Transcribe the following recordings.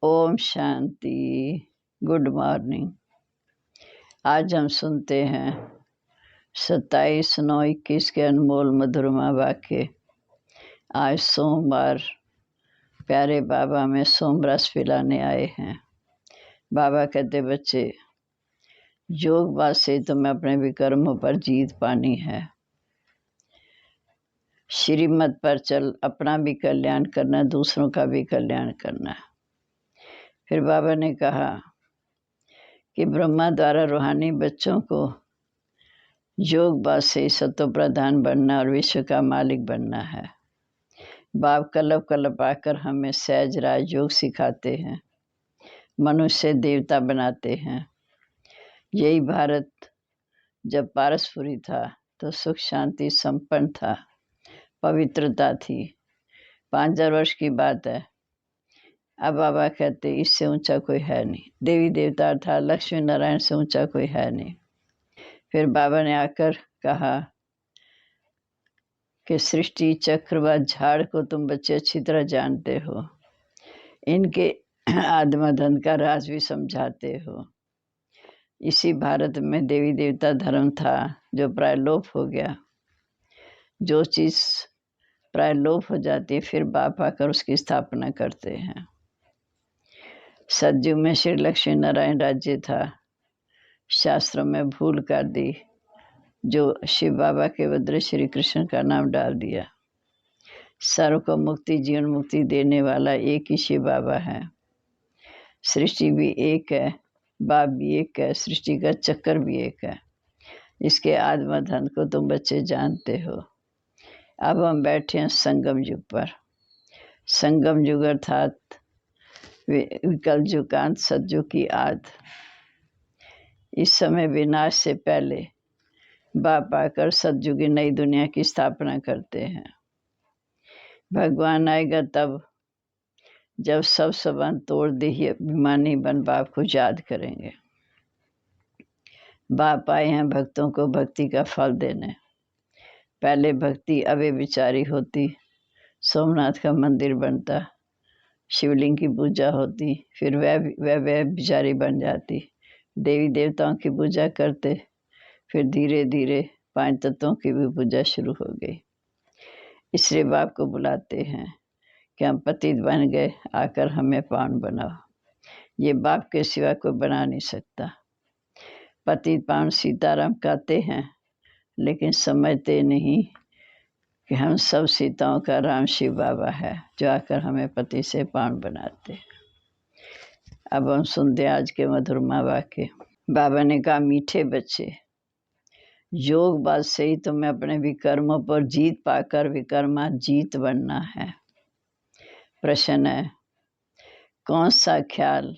Om Shanti. Good morning. आज हम सुनते हैं 27/9/21 के अनमोल मधुरमा वाक्य। आज सोमवार प्यारे बाबा में सोम रस पिलाने आए हैं। बाबा कहते, बच्चे योग बात से तुम्हें अपने विकर्मों पर जीत पानी है। श्रीमत पर चल, अपना भी कल्याण करना, दूसरों का भी कल्याण करना। फिर बाबा ने कहा कि ब्रह्मा द्वारा रूहानी बच्चों को योग बात से सत्व प्रधान बनना और विश्व का मालिक बनना है। बाप कल्प कल्प आकर हमें सहज राज योग सिखाते हैं, मनुष्य देवता बनाते हैं। यही भारत जब पारसपुरी था तो सुख शांति संपन्न था, पवित्रता थी। 5000 वर्ष की बात है। अब बाबा कहते इससे ऊंचा कोई है नहीं। देवी देवता अर्थात लक्ष्मी नारायण से ऊंचा कोई है नहीं। फिर बाबा ने आकर कहा कि सृष्टि चक्र व झाड़ को तुम बच्चे अच्छी तरह जानते हो, इनके आत्मधन का राज भी समझाते हो। इसी भारत में देवी देवता धर्म था जो प्राय लोप हो गया। जो चीज़ प्राय लोप हो जाती है फिर बाप आकर उसकी स्थापना करते हैं। सतयुग में श्री लक्ष्मी नारायण राज्य था। शास्त्रों में भूल कर दी, जो शिव बाबा के बदले श्री कृष्ण का नाम डाल दिया। सर्व को मुक्ति जीवन मुक्ति देने वाला एक ही शिव बाबा है। सृष्टि भी एक है, बाप भी एक है, सृष्टि का चक्कर भी एक है। इसके आत्मधन को तुम बच्चे जानते हो। अब हम बैठे हैं संगम युग पर। संगम युग अर्थात विकल युगांत सतयुग की आद। इस समय विनाश से पहले बाप आकर सतयुग की नई दुनिया की स्थापना करते हैं। भगवान आएगा तब जब सब संबंध तोड़ दे ही अभिमानी बन बाप को याद करेंगे। बाप आए हैं भक्तों को भक्ति का फल देने। पहले भक्ति अव्यभिचारी होती, सोमनाथ का मंदिर बनता, शिवलिंग की पूजा होती, फिर वह व्यभिचारी बन जाती। देवी देवताओं की पूजा करते, फिर धीरे धीरे 5 तत्वों की भी पूजा शुरू हो गई। इसलिए बाप को बुलाते हैं कि हम पतित बन गए, आकर हमें पावन बनाओ। ये बाप के सिवा कोई बना नहीं सकता। पतित पावन सीताराम कहते हैं, लेकिन समझते नहीं कि हम सब सीताओं का राम शिव बाबा है, जो आकर हमें पति से पावन बनाते। अब हम सुनते आज के मधुरमा वाक्य। बाबा ने कहा, मीठे बच्चे, योग बात से ही तुम्हें अपने विकर्मों पर जीत पाकर विकर्मा जीत बनना है। प्रश्न है, कौन सा ख्याल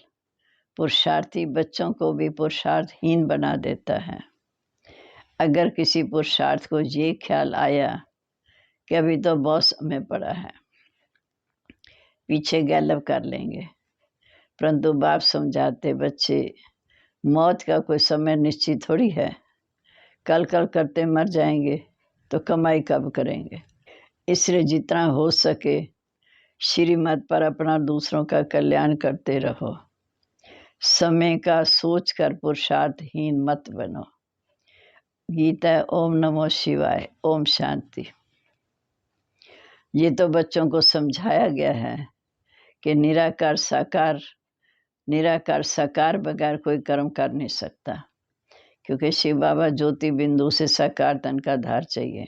पुरुषार्थी बच्चों को भी पुरुषार्थहीन बना देता है? अगर किसी पुरुषार्थ को ये ख्याल आया कि अभी तो बहुत समय पड़ा है, पीछे गैलप कर लेंगे, परंतु बाप समझाते, बच्चे मौत का कोई समय निश्चित थोड़ी है। कल कल करते मर जाएंगे तो कमाई कब करेंगे? इसलिए जितना हो सके श्रीमत पर अपना दूसरों का कल्याण करते रहो। समय का सोचकर पुरुषार्थहीन मत बनो। गीता ओम नमो शिवाय। ओम शांति। ये तो बच्चों को समझाया गया है कि निराकार साकार बगैर कोई कर्म कर नहीं सकता, क्योंकि शिव बाबा ज्योति बिंदु से साकार तन का धार चाहिए।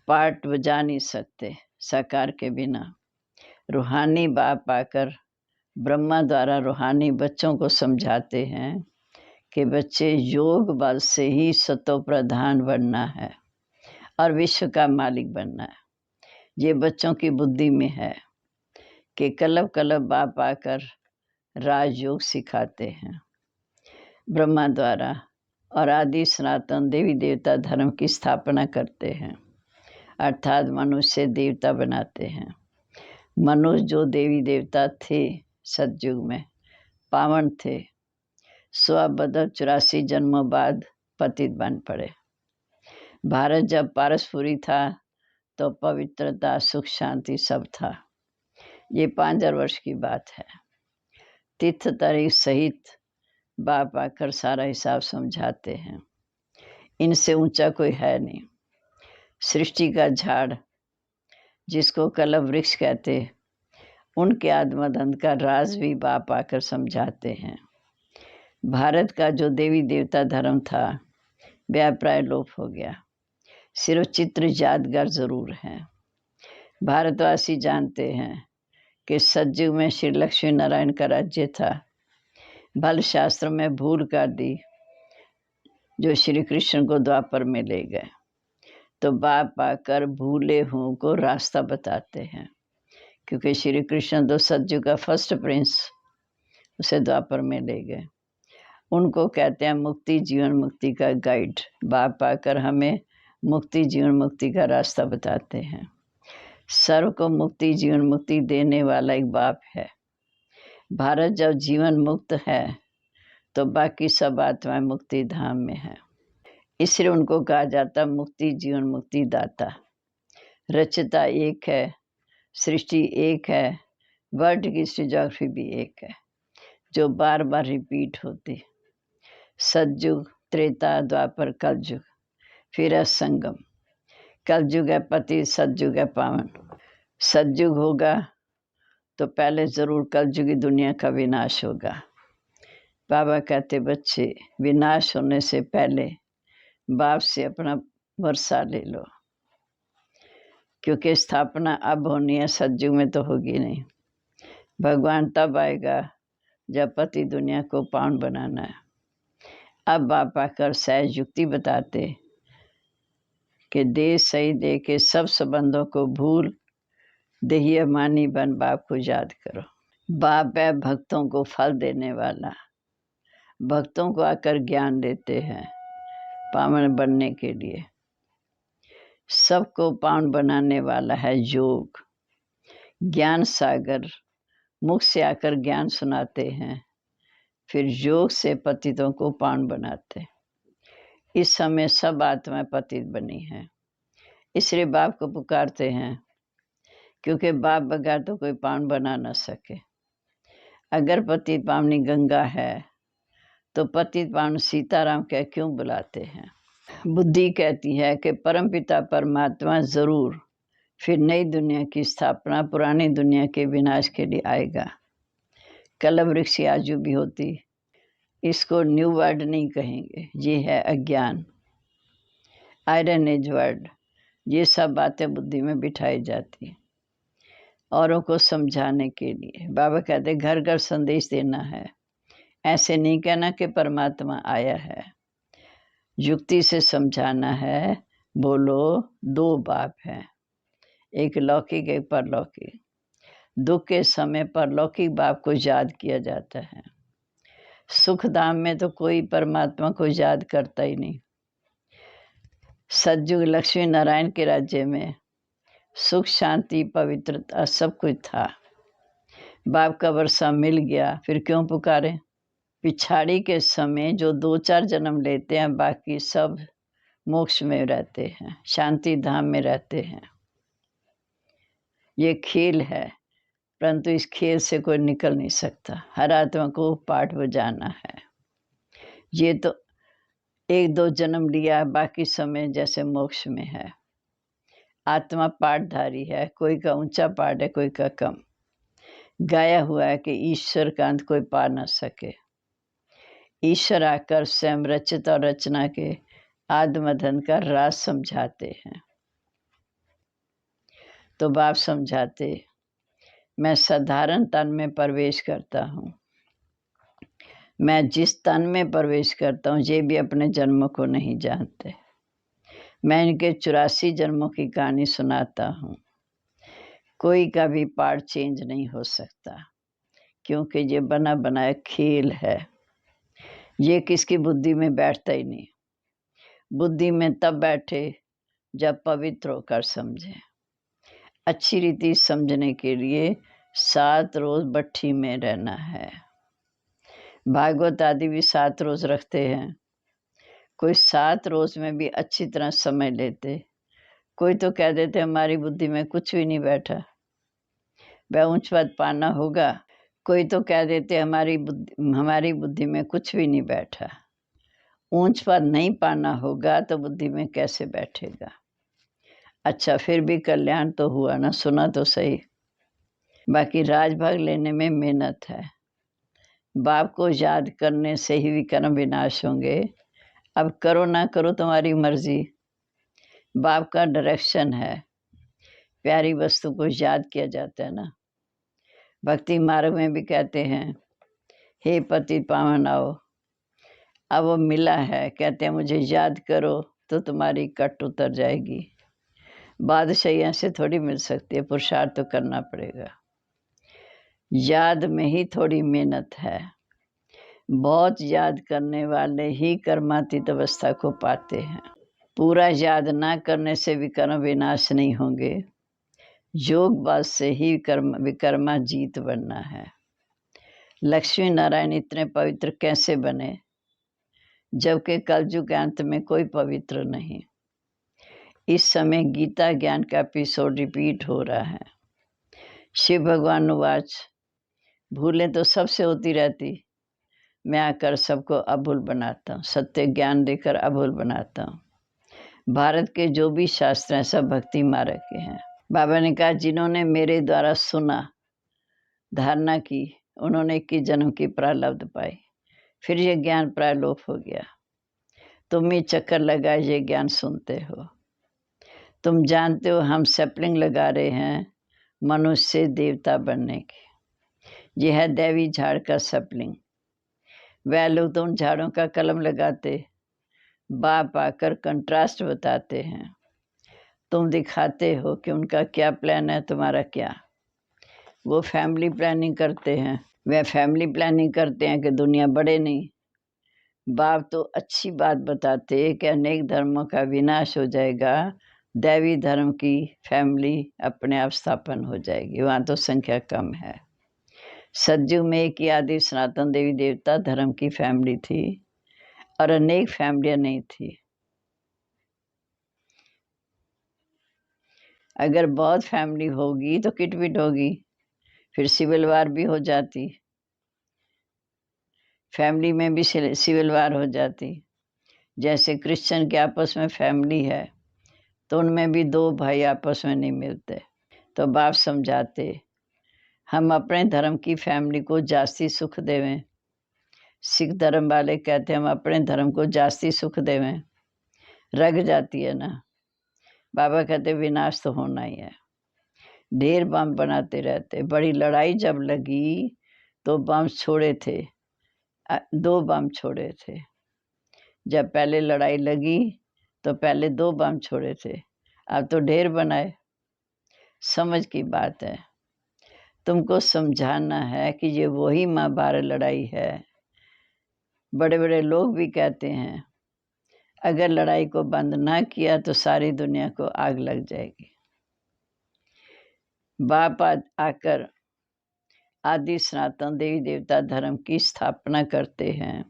पार्ट बजा नहीं सकते साकार के बिना। रूहानी बाप आकर ब्रह्मा द्वारा रूहानी बच्चों को समझाते हैं कि बच्चे योग बल से ही सतो प्रधान बनना है और विश्व का मालिक बनना है। ये बच्चों की बुद्धि में है कि कल्प कल्प बाप आकर राजयोग सिखाते हैं। ब्रह्मा द्वारा और आदि सनातन देवी देवता धर्म की स्थापना करते हैं, अर्थात मनुष्य देवता बनाते हैं। मनुष्य जो देवी देवता थे सतयुग में, पावन थे, सो बदल 84 जन्मों बाद पतित बन पड़े। भारत जब पारसपुरी था तो पवित्रता सुख शांति सब था। ये 5000 वर्ष की बात है। तीर्थ तारीख सहित बाप आकर सारा हिसाब समझाते हैं। इनसे ऊंचा कोई है नहीं। सृष्टि का झाड़, जिसको कलम वृक्ष कहते, उनके आत्मदंत का राज भी बाप आकर समझाते हैं। भारत का जो देवी देवता धर्म था वह प्राय लोप हो गया। सिर्फ चित्र यादगार जरूर हैं। भारतवासी जानते हैं कि सतयुग में श्री लक्ष्मी नारायण का राज्य था। बल शास्त्र में भूल कर दी, जो श्री कृष्ण को द्वापर में ले गए। तो बाप आकर भूले हुओं को रास्ता बताते हैं, क्योंकि श्री कृष्ण तो सतयुग का फर्स्ट प्रिंस, उसे द्वापर में ले गए। उनको कहते हैं मुक्ति जीवन मुक्ति का गाइड। बाप आकर हमें मुक्ति जीवन मुक्ति का रास्ता बताते हैं। सर्व को मुक्ति जीवन मुक्ति देने वाला एक बाप है। भारत जब जीवन मुक्त है तो बाकी सब आत्माएं मुक्ति धाम में है। इसलिए उनको कहा जाता मुक्ति जीवन मुक्ति दाता। रचता एक है, सृष्टि एक है, वर्ल्ड की ज्योग्राफी भी एक है, जो बार बार रिपीट होती। सतयुग, त्रेता, द्वापर, कलयुग, फिर है संगम। कलयुग है पति, सतयुग है पावन। सतयुग होगा तो पहले जरूर कलयुगी दुनिया का विनाश होगा। बाबा कहते बच्चे, विनाश होने से पहले बाप से अपना वर्षा ले लो, क्योंकि स्थापना अब होनी है, सतयुग में तो होगी नहीं। भगवान तब आएगा जब पति दुनिया को पावन बनाना है। अब बाप आकर सहज युक्ति बताते कि देह सही दे के सब संबंधों को भूल देही मानी बन बाप को याद करो। बाप है भक्तों को फल देने वाला। भक्तों को आकर ज्ञान देते हैं पावन बनने के लिए। सबको पावन बनाने वाला है योग। ज्ञान सागर, मुख से आकर ज्ञान सुनाते हैं, फिर योग से पतितों को पावन बनाते। इस समय सब आत्माएं पतित बनी हैं, इसलिए बाप को पुकारते हैं, क्योंकि बाप बगैर तो कोई पावन बना न सके। अगर पतित पावनी गंगा है तो पतित पावन सीताराम कह क्यों बुलाते हैं? बुद्धि कहती है कि परमपिता परमात्मा जरूर फिर नई दुनिया की स्थापना पुरानी दुनिया के विनाश के लिए आएगा। कलम वृक्ष आजू भी होती, इसको न्यू वर्ड नहीं कहेंगे, ये है अज्ञान। आयरन एज वर्ड, ये सब बातें बुद्धि में बिठाई जाती औरों को समझाने के लिए। बाबा कहते घर घर संदेश देना है, ऐसे नहीं कहना कि परमात्मा आया है। युक्ति से समझाना है। बोलो दो बाप हैं, एक लौकिक एक परलौकिक। दुख के समय परलौकिक बाप को याद किया जाता है। सुख धाम में तो कोई परमात्मा को याद करता ही नहीं। सतयुग लक्ष्मी नारायण के राज्य में सुख शांति पवित्रता सब कुछ था। बाप का वर्षा मिल गया, फिर क्यों पुकारे? पिछाड़ी के समय जो 2-4 जन्म लेते हैं, बाकी सब मोक्ष में रहते हैं, शांति धाम में रहते हैं। ये खेल है, परंतु इस खेल से कोई निकल नहीं सकता। हर आत्मा को पाठ बजाना है। ये तो 1-2 जन्म लिया, बाकी समय जैसे मोक्ष में है। आत्मा पाठधारी है, कोई का ऊंचा पाठ है, कोई का कम। गाया हुआ है कि ईश्वर का अंत कोई पा न सके। ईश्वर आकर स्वयं रचित और रचना के आत्मधन का राज समझाते हैं। तो बाप समझाते, मैं साधारण तन में प्रवेश करता हूँ। मैं जिस तन में प्रवेश करता हूँ, ये भी अपने जन्मों को नहीं जानते। मैं इनके 84 जन्मों की कहानी सुनाता हूँ। कोई का भी पार्ट चेंज नहीं हो सकता, क्योंकि ये बना बनाया खेल है। ये किसकी बुद्धि में बैठता ही नहीं। बुद्धि में तब बैठे जब पवित्र होकर समझे। अच्छी रीति समझने के लिए 7 रोज भट्ठी में रहना है। भागवत आदि भी 7 रोज रखते हैं। कोई 7 रोज में भी अच्छी तरह समझ लेते, कोई तो कह देते हमारी बुद्धि में कुछ भी नहीं बैठा। वह ऊंच पद पाना होगा। कोई तो कह देते हमारी बुद्धि में कुछ भी नहीं बैठा। ऊंच पद नहीं पाना होगा तो बुद्धि में कैसे बैठेगा। अच्छा, फिर भी कल्याण तो हुआ ना, सुना तो सही। बाकी राजभाग लेने में मेहनत है। बाप को याद करने से ही विकर्म विनाश होंगे। अब करो ना करो तुम्हारी मर्जी। बाप का डायरेक्शन है। प्यारी वस्तु को याद किया जाता है ना। भक्ति मार्ग में भी कहते हैं, हे पति पावन आओ। अब वो मिला है, कहते हैं मुझे याद करो तो तुम्हारी कट उतर जाएगी। बादशाही ऐसे थोड़ी मिल सकती है, पुरुषार्थ तो करना पड़ेगा। याद में ही थोड़ी मेहनत है। बहुत याद करने वाले ही कर्मातीत अवस्था को पाते हैं। पूरा याद ना करने से विकर्म विनाश नहीं होंगे। योग बात से ही विकर्मा जीत बनना है। लक्ष्मी नारायण इतने पवित्र कैसे बने, जबकि कलयुग अंत में कोई पवित्र नहीं। इस समय गीता ज्ञान का एपिसोड रिपीट हो रहा है। शिव भगवान वाच, भूलें तो सबसे होती रहती, मैं आकर सबको अभूल बनाता हूँ। सत्य ज्ञान देकर अभूल बनाता हूँ। भारत के जो भी शास्त्र हैं सब भक्ति मार्ग के हैं। बाबा ने कहा, जिन्होंने मेरे द्वारा सुना, धारणा की, उन्होंने 21 जन्म की प्रारब्ध पाई। फिर ये ज्ञान प्रायलोप हो गया। तुम ही चक्कर लगाए ये ज्ञान सुनते हो। तुम जानते हो हम सैपलिंग लगा रहे हैं मनुष्य से देवता बनने की। यह है दैवी झाड़ का सैपलिंग। वह लोग तो उन झाड़ों का कलम लगाते, बाप आकर कंट्रास्ट बताते हैं। तुम दिखाते हो कि उनका क्या प्लान है, तुम्हारा क्या। वो फैमिली प्लानिंग करते हैं। वह फैमिली प्लानिंग करते हैं कि दुनिया बढ़े नहीं। बाप तो अच्छी बात बताते कि अनेक धर्मों का विनाश हो जाएगा, दैवी धर्म की फैमिली अपने आप स्थापन हो जाएगी। वहाँ तो संख्या कम है। सतयुग में एक ही आदि सनातन देवी देवता धर्म की फैमिली थी और अनेक फैमिलियाँ नहीं थी। अगर बहुत फैमिली होगी तो किटपिट होगी, फिर सिविल वार भी हो जाती। फैमिली में भी सिविल वार हो जाती। जैसे क्रिश्चियन के आपस में फैमिली है तो उनमें भी दो भाई आपस में नहीं मिलते। तो बाप समझाते, हम अपने धर्म की फैमिली को जास्ती सुख देवें। सिख धर्म वाले कहते हम अपने धर्म को जास्ती सुख देवें, रग जाती है ना। बाबा कहते विनाश तो होना ही है। ढेर बम बनाते रहते। बड़ी लड़ाई जब लगी तो बम छोड़े थे, 2 बम छोड़े थे। जब पहले लड़ाई लगी तो पहले 2 बम छोड़े थे, अब तो ढेर बनाए। समझ की बात है। तुमको समझाना है कि ये वही महाभारत लड़ाई है। बड़े बड़े लोग भी कहते हैं अगर लड़ाई को बंद ना किया तो सारी दुनिया को आग लग जाएगी। बाप आकर आदि सनातन देवी देवता धर्म की स्थापना करते हैं।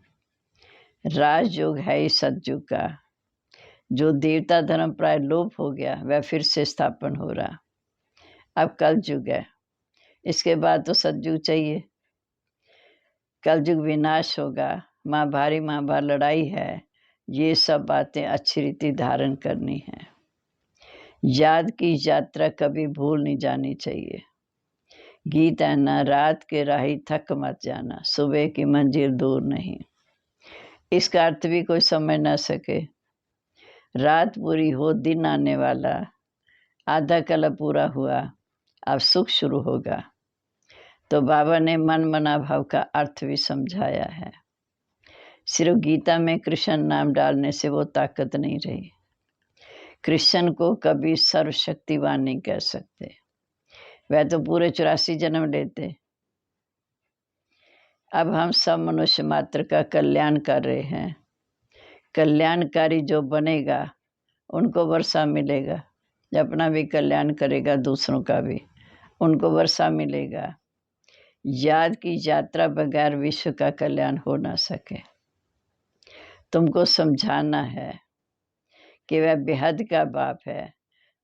राजयोग है इस सतयुग का। जो देवता धर्म प्राय लोप हो गया वह फिर से स्थापन हो रहा। अब कलयुग है, इसके बाद तो सतयुग चाहिए। कलयुग विनाश होगा, महाभारत लड़ाई है। ये सब बातें अच्छी रीति धारण करनी है। याद की यात्रा कभी भूल नहीं जानी चाहिए। गीत है ना, रात के राही थक मत जाना, सुबह की मंजिल दूर नहीं। इसका अर्थ भी कोई समझ ना सके। रात पूरी हो, दिन आने वाला, आधा कला पूरा हुआ, अब सुख शुरू होगा। तो बाबा ने मन मना भाव का अर्थ भी समझाया है। सिर्फ गीता में कृष्ण नाम डालने से वो ताकत नहीं रही। कृष्ण को कभी सर्वशक्तिवान नहीं कह सकते। वह तो पूरे 84 जन्म लेते। अब हम सब मनुष्य मात्र का कल्याण कर रहे हैं। कल्याणकारी जो बनेगा उनको वर्षा मिलेगा। अपना भी कल्याण करेगा, दूसरों का भी, उनको वर्षा मिलेगा। याद की यात्रा बगैर विश्व का कल्याण हो ना सके। तुमको समझाना है कि वह बेहद का बाप है।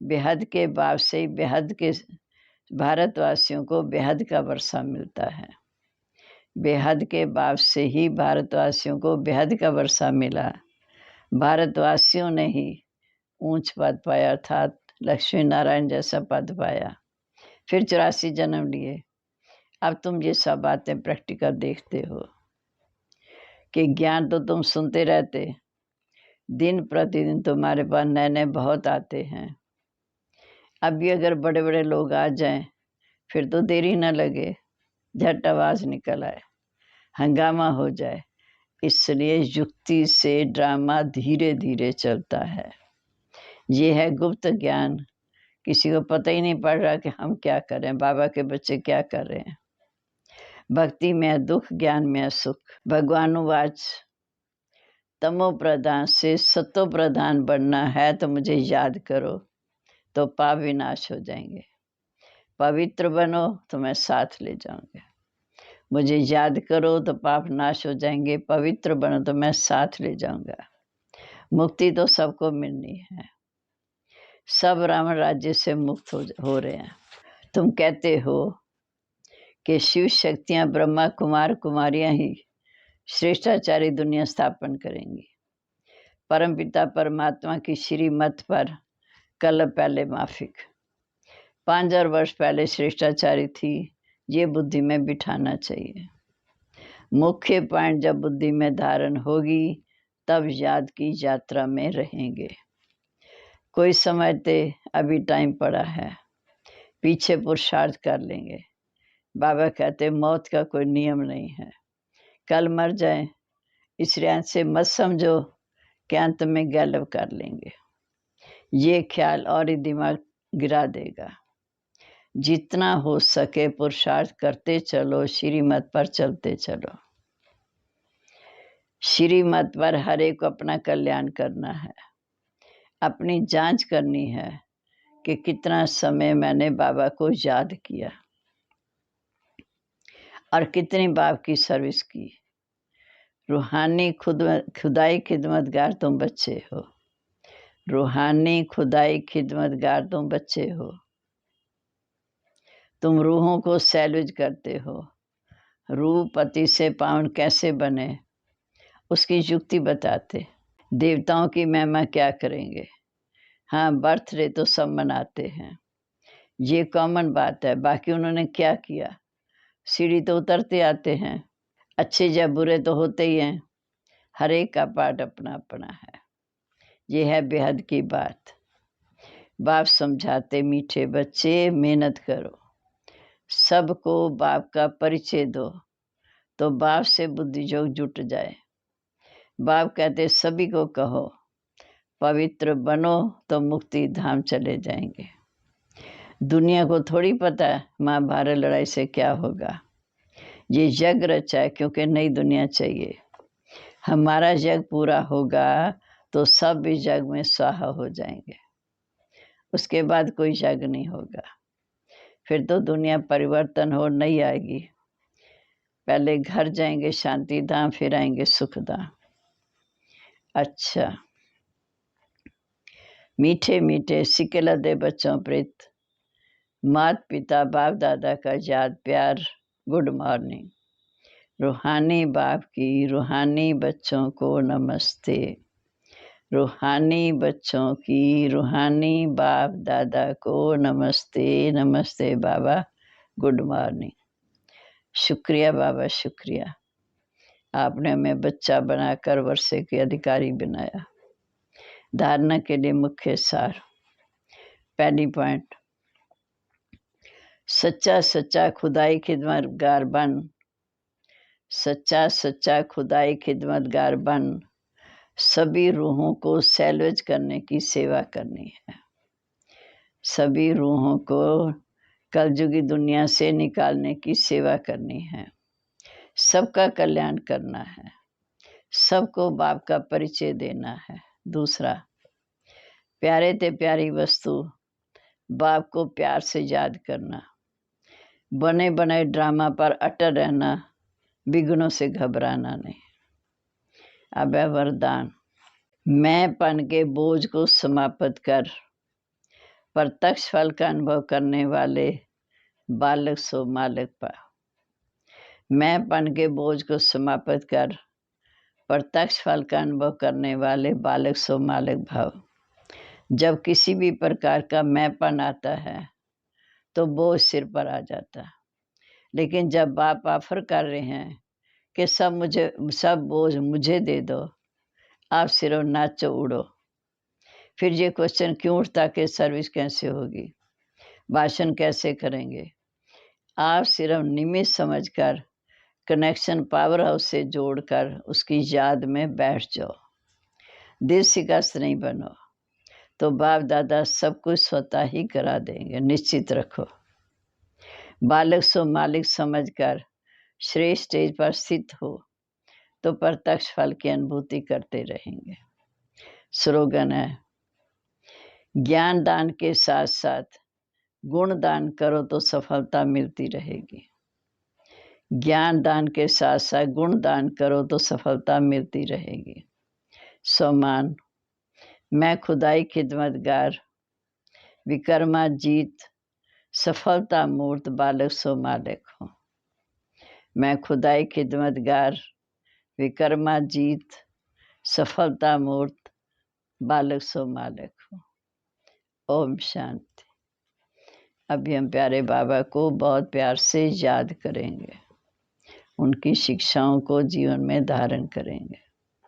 बेहद के बाप से ही बेहद के भारतवासियों को बेहद का वर्षा मिलता है। बेहद के बाप से ही भारतवासियों को बेहद का वर्षा मिला। भारतवासियों ने ही ऊंच पद पाया, अर्थात लक्ष्मी नारायण जैसा पद पाया। फिर 84 जन्म लिए। अब तुम ये सब बातें प्रैक्टिकल देखते हो कि ज्ञान तो तुम सुनते रहते, दिन प्रतिदिन तुम्हारे पास नए नए बहुत आते हैं। अब भी अगर बड़े बड़े लोग आ जाएं, फिर तो देरी न लगे, झट आवाज निकल आए, हंगामा हो जाए। इसलिए युक्ति से ड्रामा धीरे धीरे चलता है। ये है गुप्त ज्ञान, किसी को पता ही नहीं पड़ रहा कि हम क्या करें, बाबा के बच्चे क्या कर रहे हैं। भक्ति में दुख, ज्ञान में सुख। भगवानुवाच, तमो प्रधान से सतो प्रधान बनना है तो मुझे याद करो, तो पाप विनाश हो जाएंगे। पवित्र बनो तो मैं साथ ले जाऊंगा। मुझे याद करो तो पाप नाश हो जाएंगे। पवित्र बनो तो मैं साथ ले जाऊंगा। मुक्ति तो सबको मिलनी है। सब रावण राज्य से मुक्त हो रहे हैं। तुम कहते हो कि शिव शक्तियां, ब्रह्मा कुमार कुमारियां ही श्रेष्ठाचारी दुनिया स्थापन करेंगी। परमपिता परमात्मा की श्रीमत पर कल पहले माफिक 5000 वर्ष पहले श्रेष्ठाचारी थी, ये बुद्धि में बिठाना चाहिए। मुख्य पॉइंट जब बुद्धि में धारण होगी तब याद की यात्रा में रहेंगे। कोई समझते अभी टाइम पड़ा है, पीछे पुरुषार्थ कर लेंगे। बाबा कहते मौत का कोई नियम नहीं है, कल मर जाए, इसलिए से मत समझो कि अंत में गैलब कर लेंगे। ये ख्याल और ही दिमाग गिरा देगा। जितना हो सके पुरुषार्थ करते चलो, श्रीमत पर चलते चलो। श्रीमत पर हर एक को अपना कल्याण करना है। अपनी जांच करनी है कि कितना समय मैंने बाबा को याद किया और कितनी बाप की सर्विस की। रूहानी खुदाई खिदमतगार तुम बच्चे हो। रूहानी खुदाई खिदमतगार तुम बच्चे हो। तुम रूहों को सैल्यूज करते हो। रूह पति से पावन कैसे बने उसकी युक्ति बताते। देवताओं की महिमा क्या करेंगे। हाँ, बर्थडे तो सब मनाते हैं, ये कॉमन बात है। बाकी उन्होंने क्या किया, सीढ़ी तो उतरते आते हैं। अच्छे या बुरे तो होते ही हैं, हर एक का पार्ट अपना अपना है। ये है बेहद की बात। बाप समझाते, मीठे बच्चे मेहनत करो, सबको बाप का परिचय दो, तो बाप से बुद्धि योग जुट जाए। बाप कहते सभी को कहो पवित्र बनो तो मुक्ति धाम चले जाएंगे। दुनिया को थोड़ी पता है महाभारत लड़ाई से क्या होगा। ये जग रचा है क्योंकि नई दुनिया चाहिए। हमारा जग पूरा होगा तो सब भी जग में स्वाहा हो जाएंगे। उसके बाद कोई जग नहीं होगा। फिर तो दुनिया परिवर्तन हो नहीं आएगी। पहले घर जाएंगे शांति धाम, फिर आएंगे सुख धाम। अच्छा, मीठे मीठे सिकलदे बच्चों प्रीत, मात पिता बाप दादा का याद प्यार, गुड मॉर्निंग। रूहानी बाप की रूहानी बच्चों को नमस्ते। रूहानी बच्चों की रूहानी बाप दादा को नमस्ते। नमस्ते बाबा, गुड मॉर्निंग। शुक्रिया बाबा, शुक्रिया, आपने हमें बच्चा बनाकर वर्षे के अधिकारी बनाया। धारणा के लिए मुख्य सार। पहली पॉइंट, सच्चा सच्चा खुदाई खिदमतगार बन। सच्चा सच्चा खुदाई खिदमतगार बन। सभी रूहों को सैल्वेज करने की सेवा करनी है। सभी रूहों को कलयुगी दुनिया से निकालने की सेवा करनी है। सबका कल्याण करना है। सबको बाप का परिचय देना है। दूसरा, प्यारे ते प्यारी वस्तु बाप को प्यार से याद करना। बने बने ड्रामा पर अटल रहना, विघ्नों से घबराना नहीं। अब है वरदान। मैंपन के बोझ को समाप्त कर प्रत्यक्ष फल का अनुभव करने वाले बालक सो मालिक पा। मैंपन के बोझ को समाप्त कर प्रत्यक्ष फल का अनुभव करने वाले बालक सो मालिक भाव। जब किसी भी प्रकार का मैंपन आता है तो बोझ सिर पर आ जाता, लेकिन जब बाप ऑफर कर रहे हैं कि सब बोझ मुझे दे दो, आप सिर्फ नाचो उड़ो। फिर ये क्वेश्चन क्यों उठता कि सर्विस कैसे होगी, भाषण कैसे करेंगे। आप सिर्फ निमित्त समझकर कनेक्शन पावर हाउस से जोड़कर उसकी याद में बैठ जाओ। दिल शिकस्त नहीं बनो तो बाप दादा सब कुछ स्वतः ही करा देंगे, निश्चित रखो। बालक सो मालिक समझकर श्रेष्ठ स्टेज पर स्थित हो तो प्रत्यक्ष फल की अनुभूति करते रहेंगे। स्लोगन है, ज्ञान दान के साथ साथ गुण दान करो तो सफलता मिलती रहेगी। ज्ञान दान के साथ साथ गुण दान करो तो सफलता मिलती रहेगी। सम्मान, मैं खुदाई खिदमतगार विक्रमाजीत सफलता मूर्त बालक सो मालिक हूँ। मैं खुदाई खिदमतगार विक्रमाजीत सफलता मूर्त बालक सो मालिक हूँ। ओम शांति। अभी हम प्यारे बाबा को बहुत प्यार से याद करेंगे, उनकी शिक्षाओं को जीवन में धारण करेंगे।